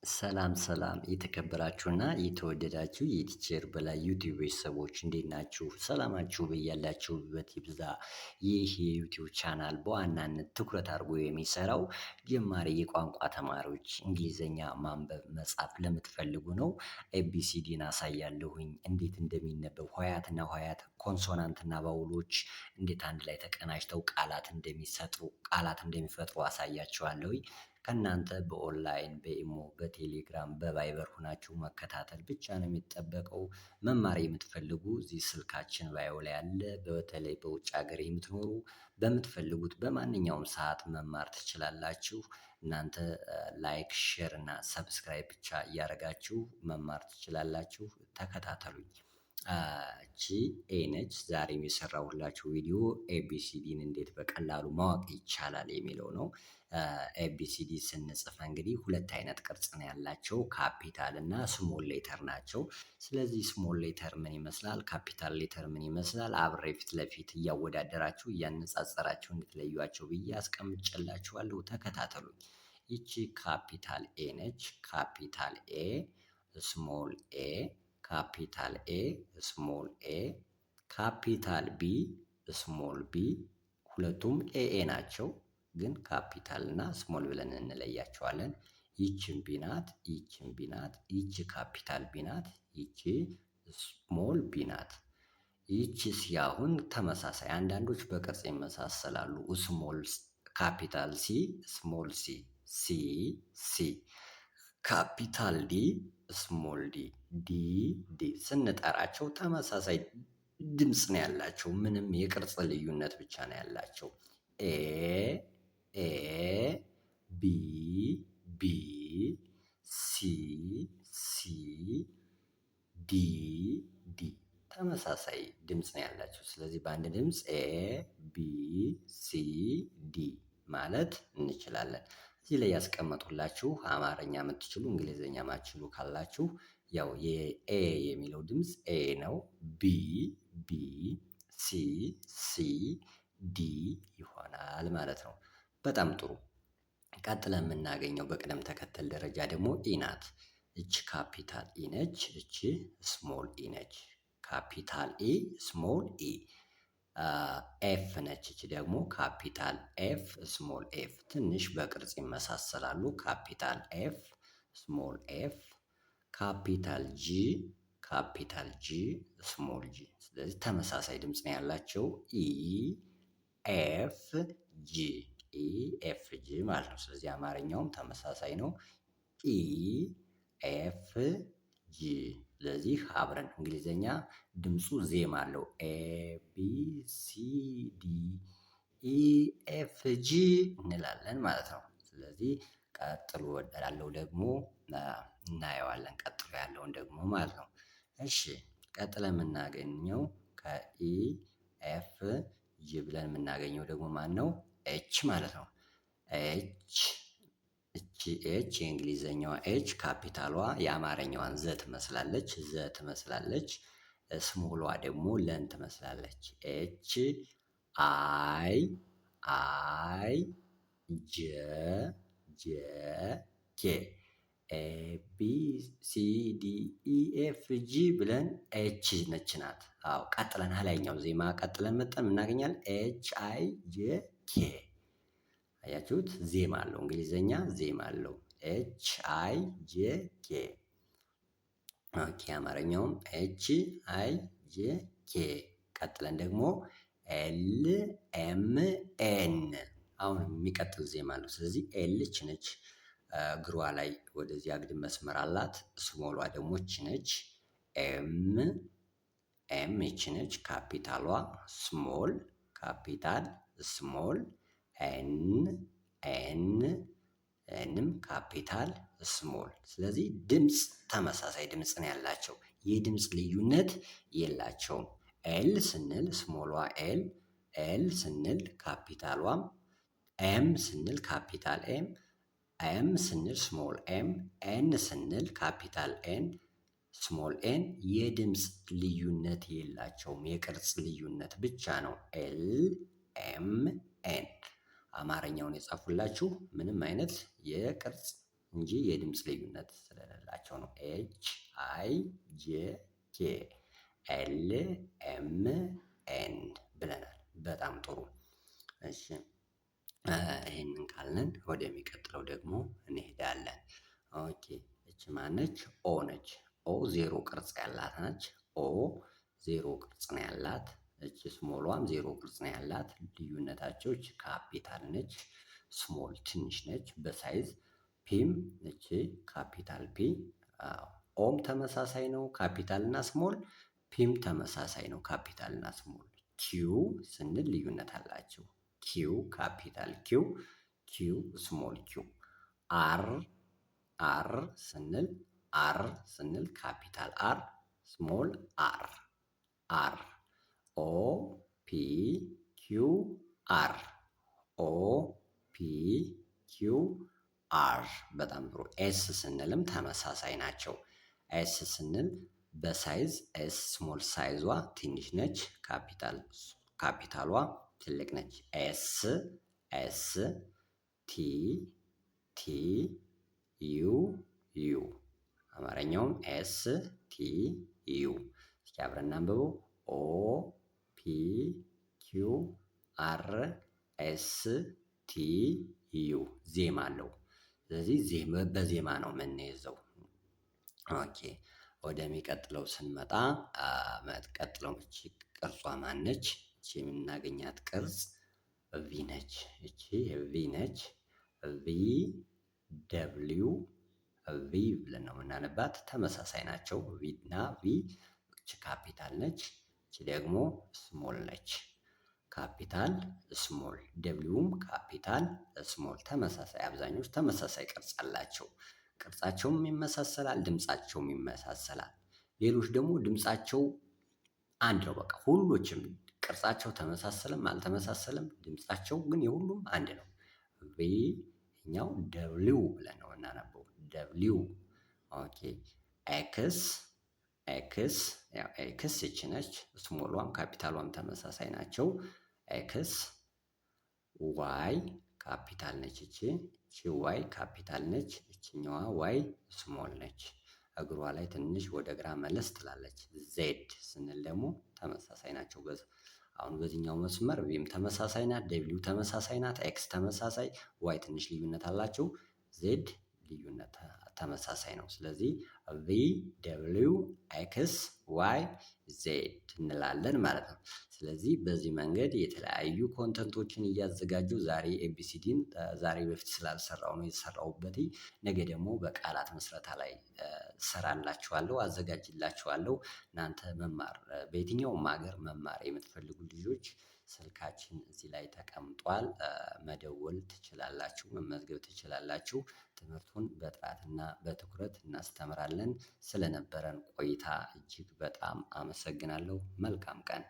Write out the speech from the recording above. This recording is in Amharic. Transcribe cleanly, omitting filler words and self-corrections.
ሰላም ሰላም የተከበራችሁና የተወደዳችሁ የቲቸር በላይ ዩቲዩብ ቤተሰቦች እንዴት ናችሁ? ሰላማችሁ በያላችሁበት ይብዛ። ይህ የዩቲዩብ ቻናል በዋናነት ትኩረት አድርጎ የሚሰራው ጀማሪ የቋንቋ ተማሪዎች እንግሊዘኛ ማንበብ መጻፍ ለምትፈልጉ ነው። ኤቢሲዲን አሳያለሁኝ እንዴት እንደሚነበብ ሆያትና ሆያት ኮንሶናንትና ባውሎች እንዴት አንድ ላይ ተቀናጅተው ቃላት እንደሚፈጥሩ አሳያችኋለሁ። ከእናንተ በኦንላይን በኢሞ በቴሌግራም በቫይበር ሆናችሁ መከታተል ብቻ ነው የሚጠበቀው። መማር የምትፈልጉ እዚህ ስልካችን ባዮ ላይ አለ። በተለይ በውጭ ሀገር የምትኖሩ በምትፈልጉት በማንኛውም ሰዓት መማር ትችላላችሁ። እናንተ ላይክ ሼር እና ሰብስክራይብ ብቻ እያደረጋችሁ መማር ትችላላችሁ። ተከታተሉኝ። እቺ ኤ ነች። ዛሬም የሰራሁላችሁ ቪዲዮ ኤቢሲዲን እንዴት በቀላሉ ማወቅ ይቻላል የሚለው ነው። ኤቢሲዲ ስንጽፍ እንግዲህ ሁለት አይነት ቅርጽ ነው ያላቸው፣ ካፒታል እና ስሞል ሌተር ናቸው። ስለዚህ ስሞል ሌተር ምን ይመስላል፣ ካፒታል ሌተር ምን ይመስላል፣ አብሬ ፊት ለፊት እያወዳደራችሁ እያነጻጸራችሁ እንድትለዩዋቸው ብዬ አስቀምጬላችኋለሁ። ተከታተሉኝ። ይቺ ካፒታል ኤ ነች። ካፒታል ኤ፣ ስሞል ኤ፣ ካፒታል ኤ፣ ስሞል ኤ፣ ካፒታል ቢ፣ ስሞል ቢ። ሁለቱም ኤኤ ናቸው፣ ግን ካፒታል እና ስሞል ብለን እንለያቸዋለን። ይቺም ቢ ናት፣ ይቺም ቢ ናት። ይቺ ካፒታል ቢ ናት፣ ይቺ ስሞል ቢ ናት። ይቺ ሲ አሁን ተመሳሳይ፣ አንዳንዶች በቅርጽ ይመሳሰላሉ። ስሞል ካፒታል ሲ፣ ስሞል ሲ፣ ሲ ሲ። ካፒታል ዲ፣ ስሞል ዲ፣ ዲ ዲ። ስንጠራቸው ተመሳሳይ ድምፅ ነው ያላቸው። ምንም የቅርጽ ልዩነት ብቻ ነው ያላቸው። ኤ ኤ፣ ቢ ቢ፣ ሲ ሲ፣ ዲ ዲ። ተመሳሳይ ድምፅ ነው ያላቸው። ስለዚህ በአንድ ድምፅ ኤ ቢ ሲ ዲ ማለት እንችላለን። እዚህ ላይ ያስቀመጡላችሁ አማርኛ የምትችሉ እንግሊዘኛ ማትችሉ ካላችሁ ያው የኤ የሚለው ድምፅ ኤ ነው። ቢ ቢ፣ ሲ ሲ፣ ዲ ይሆናል ማለት ነው። በጣም ጥሩ። ቀጥለን የምናገኘው በቅደም ተከተል ደረጃ ደግሞ ኢ ናት። እች ካፒታል ኢ ነች፣ እች ስሞል ኢ ነች። ካፒታል ኢ፣ ስሞል ኢ። ኤፍ ነች፣ እች ደግሞ ካፒታል ኤፍ፣ ስሞል ኤፍ። ትንሽ በቅርጽ ይመሳሰላሉ። ካፒታል ኤፍ፣ ስሞል ኤፍ። ካፒታል ጂ፣ ካፒታል ጂ፣ ስሞል ጂ። ስለዚህ ተመሳሳይ ድምፅ ነው ያላቸው። ኢ ኤፍ ጂ፣ ኢ ኤፍ ጂ ማለት ነው። ስለዚህ አማርኛውም ተመሳሳይ ነው። ኢ ኤፍ ጂ። ስለዚህ አብረን እንግሊዘኛ ድምፁ ዜማ አለው። ኤ ቢ ሲ ዲ ኢ ኤፍ ጂ እንላለን ማለት ነው። ስለዚህ ቀጥሎ ያለው ደግሞ እናየዋለን። ቀጥሎ ያለውን ደግሞ ማለት ነው። እሺ ቀጥለን የምናገኘው ከኢ ኤፍ ጂ ብለን የምናገኘው ደግሞ ማን ነው? ኤች ማለት ነው። ኤች፣ እቺ ኤች የእንግሊዘኛዋ ኤች ካፒታሏ የአማርኛዋን ዘ ትመስላለች፣ ዘ ትመስላለች። ስሞሏ ደግሞ ለን ትመስላለች። ኤች አይ አይ፣ ጀ ጀ፣ ኬ። ኤ ቢ ሲ ዲ ኢ ኤፍ ጂ ብለን ኤች ነች ናት። አዎ ቀጥለን ላይኛው ዜማ ቀጥለን መጠን እናገኛለን። ኤች አይ ጄ ኬ። አያችሁት? ዜማ አለው። እንግሊዘኛ ዜማ አለው። ኤች አይ ጄ ኬ። ኦኬ አማርኛውም ኤች አይ ጄ ኬ። ቀጥለን ደግሞ ኤል ኤም ኤን። አሁን የሚቀጥል ዜማ አለው። ስለዚህ ኤል ች ነች፣ እግሯ ላይ ወደዚህ አግድም መስመር አላት። ስሞሏ ደግሞ ች ነች። ኤም ኤም ች ነች። ካፒታሏ ስሞል፣ ካፒታል ስሞል። ኤን ኤን ኤንም ካፒታል ስሞል። ስለዚህ ድምፅ ተመሳሳይ ድምፅ ነው ያላቸው። የድምፅ ልዩነት የላቸውም። ኤል ስንል ስሞሏ ኤል፣ ኤል ስንል ካፒታሏም፣ ኤም ስንል ካፒታል ኤም፣ ኤም ስንል ስሞል ኤም፣ ኤን ስንል ካፒታል ኤን፣ ስሞል ኤን። የድምፅ ልዩነት የላቸውም። የቅርጽ ልዩነት ብቻ ነው። ኤል ኤም ኤን። አማርኛውን የጻፉላችሁ ምንም አይነት የቅርጽ እንጂ የድምፅ ልዩነት ስለሌላቸው ነው። ኤች አይ ጄ ኬ ኤል ኤም ኤን ብለናል። በጣም ጥሩ። እሺ ይሄንን ካልን ወደሚቀጥለው ደግሞ እንሄዳለን። ኦኬ እቺ ማነች? ኦ ነች። ኦ ዜሮ ቅርጽ ያላት ነች። ኦ ዜሮ ቅርጽ ነው ያላት። እቺ ስሞሏም ዜሮ ቅርጽ ነው ያላት። ልዩነታቸው እቺ ካፒታል ነች፣ ስሞል ትንሽ ነች በሳይዝ። ፒም እቺ ካፒታል ፒ። ኦም ተመሳሳይ ነው ካፒታል እና ስሞል። ፒም ተመሳሳይ ነው ካፒታል እና ስሞል። ኪው ስንል ልዩነት አላቸው። ኪው ካፒታል ኪው፣ ኪው ስሞል ኪው። አር አር ስንል ካፒታል አር ስሞል አር አር። ኦ ፒ ኪው አር ኦ ፒ ኪው አር። በጣም ጥሩ። ኤስ ስንልም ተመሳሳይ ናቸው። ኤስ ስንል በሳይዝ ኤስ ስሞል ሳይዟ ትንሽ ነች፣ ካፒታሏ ትልቅ ነች። ኤስ ኤስ ቲ ቲ ዩ ዩ። አማርኛውም ኤስ ቲ ዩ። እስኪ አብረን እናንብበው። ኦ ፒ ኪው አር ኤስ ቲ ዩ። ዜማ አለው። ስለዚህ በዜማ ነው የምንይዘው። ኦኬ ወደሚቀጥለው ስንመጣ ቀጥለው እቺ ቅርጿ ማነች? እቺ የምናገኛት ቅርጽ ቪ ነች። እቺ ቪ ነች። ቪ ደብሊው ቪ ብለን ነው የምናነባት። ተመሳሳይ ናቸው ቪ እና ቪ። እቺ ካፒታል ነች፣ እቺ ደግሞ ስሞል ነች። ካፒታል ስሞል፣ ደብሊውም ካፒታል ስሞል። ተመሳሳይ አብዛኞቹ ተመሳሳይ ቅርጽ አላቸው። ቅርጻቸውም ይመሳሰላል፣ ድምጻቸውም ይመሳሰላል። ሌሎች ደግሞ ድምጻቸው አንድ ነው። በቃ ሁሎችም ቅርጻቸው ተመሳሰለም አልተመሳሰለም፣ ድምጻቸው ግን የሁሉም አንድ ነው። ቪ እኛው ደብሊው ብለን ነው እናነበው። ደብሊው። ኦኬ ኤክስ ኤክስ ያው ኤክስ እቺ ነች። ስሞሏም ካፒታሏም ተመሳሳይ ናቸው። ኤክስ ዋይ ካፒታል ነች። እቺ ዋይ ካፒታል ነች። እቺኛዋ ዋይ ስሞል ነች። እግሯ ላይ ትንሽ ወደ ግራ መለስ ትላለች። ዜድ ስንል ደግሞ ተመሳሳይ ናቸው። አሁን በዚህኛው መስመር ቪም ተመሳሳይ ናት፣ ደብሊው ተመሳሳይ ናት፣ ኤክስ ተመሳሳይ፣ ዋይ ትንሽ ልዩነት አላቸው። ዜድ ልዩነት ተመሳሳይ ነው። ስለዚህ ቪ ደብሊው ኤክስ ዋይ ዜድ እንላለን ማለት ነው። ስለዚህ በዚህ መንገድ የተለያዩ ኮንተንቶችን እያዘጋጁ ዛሬ ኤቢሲዲን ዛሬ በፊት ስላልሰራው ነው የተሰራውበት። ነገ ደግሞ በቃላት ምስረታ ላይ እሰራላችኋለሁ፣ አዘጋጅላችኋለሁ። እናንተ መማር በየትኛውም ሀገር መማር የምትፈልጉ ልጆች ስልካችን እዚህ ላይ ተቀምጧል። መደወል ትችላላችሁ፣ መመዝገብ ትችላላችሁ። ትምህርቱን በጥራትና በትኩረት እናስተምራለን። ስለነበረን ቆይታ እጅግ በጣም አመሰግናለሁ። መልካም ቀን